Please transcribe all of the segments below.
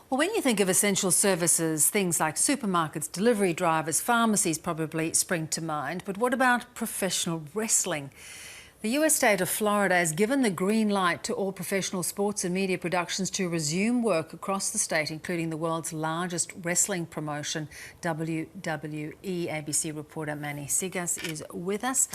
Well, when you think of essential services, things like supermarkets, delivery drivers, pharmacies probably spring to mind. But what about professional wrestling? The US state of Florida has given the green light to all professional sports and media productions to resume work across the state, including the world's largest wrestling promotion, WWE. ABC reporter Manny Tsigas is with us.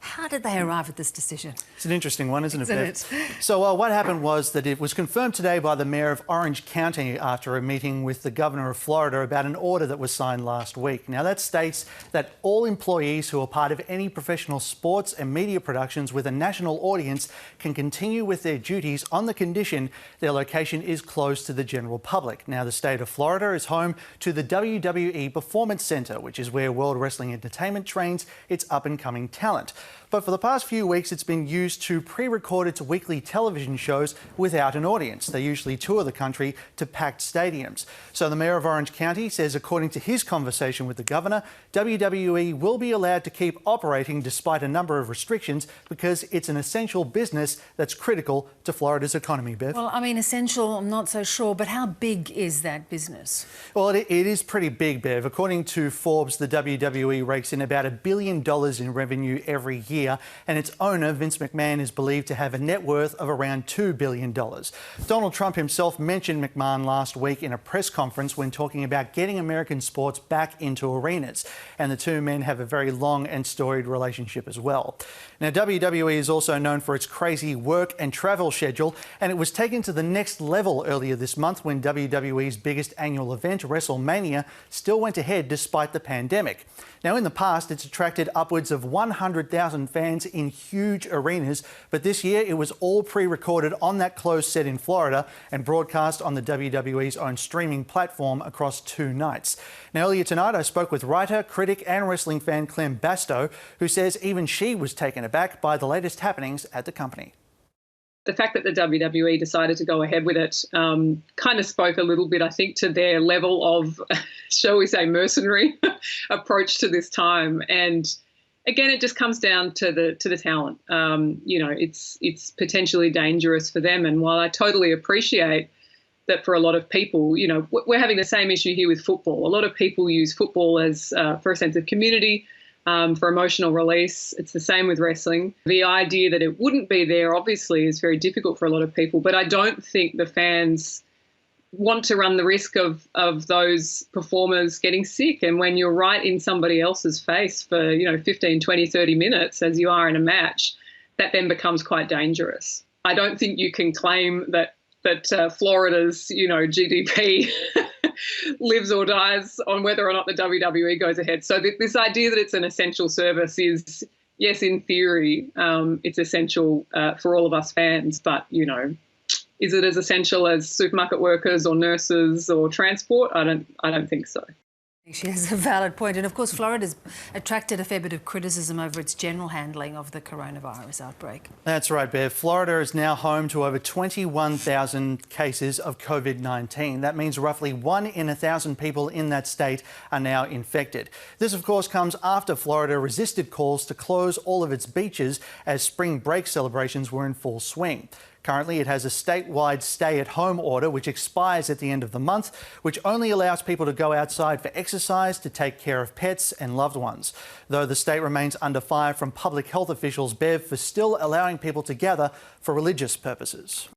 How did they arrive at this decision? It's an interesting one, isn't it? So what happened was that it was confirmed today by the mayor of Orange County after a meeting with the governor of Florida about an order that was signed last week. Now, that states that all employees who are part of any professional sports and media productions with a national audience can continue with their duties on the condition their location is closed to the general public. Now, the state of Florida is home to the WWE Performance Center, which is where World Wrestling Entertainment trains its up-and-coming talent. But for the past few weeks, it's been used to pre-record its weekly television shows without an audience. They usually tour the country to packed stadiums. So the mayor of Orange County says, according to his conversation with the governor, WWE will be allowed to keep operating despite a number of restrictions because it's an essential business that's critical to Florida's economy, Bev. Well, I mean, essential, I'm not so sure, but how big is that business? Well, it is pretty big, Bev. According to Forbes, the WWE rakes in about $1 billion in revenue every year. And its owner, Vince McMahon, is believed to have a net worth of around $2 billion. Donald Trump himself mentioned McMahon last week in a press conference when talking about getting American sports back into arenas. And the two men have a very long and storied relationship as well. Now, WWE is also known for its crazy work and travel schedule, and it was taken to the next level earlier this month when WWE's biggest annual event, WrestleMania, still went ahead despite the pandemic. Now, in the past, it's attracted upwards of 100,000 fans in huge arenas, but this year it was all pre-recorded on that closed set in Florida and broadcast on the WWE's own streaming platform across 2 nights. Now, earlier tonight, I spoke with writer, critic and wrestling fan Clem Bastow, who says even she was taken aback by the latest happenings at the company. The fact that the WWE decided to go ahead with it kind of spoke a little bit, I think, to their level of, shall we say, mercenary approach to this time. And again, it just comes down to the talent. You know, it's potentially dangerous for them. And while I totally appreciate that for a lot of people, you know, we're having the same issue here with football. A lot of people use football as for a sense of community, for emotional release. It's the same with wrestling. The idea that it wouldn't be there obviously is very difficult for a lot of people, but I don't think the fans want to run the risk of those performers getting sick. And when you're right in somebody else's face for, you know, 15, 20, 30 minutes, as you are in a match, that then becomes quite dangerous. I don't think you can claim that Florida's, you know, GDP lives or dies on whether or not the WWE goes ahead. So this idea that it's an essential service is, yes, in theory, it's essential for all of us fans, but, you know, is it as essential as supermarket workers or nurses or transport? I don't think so. She has a valid point. And of course, Florida's attracted a fair bit of criticism over its general handling of the coronavirus outbreak. That's right, Bev. Florida is now home to over 21,000 cases of COVID-19. That means roughly 1 in 1,000 people in that state are now infected. This, of course, comes after Florida resisted calls to close all of its beaches as spring break celebrations were in full swing. Currently, it has a statewide stay-at-home order which expires at the end of the month, which only allows people to go outside for exercise, to take care of pets and loved ones. Though the state remains under fire from public health officials, Bev, for still allowing people to gather for religious purposes.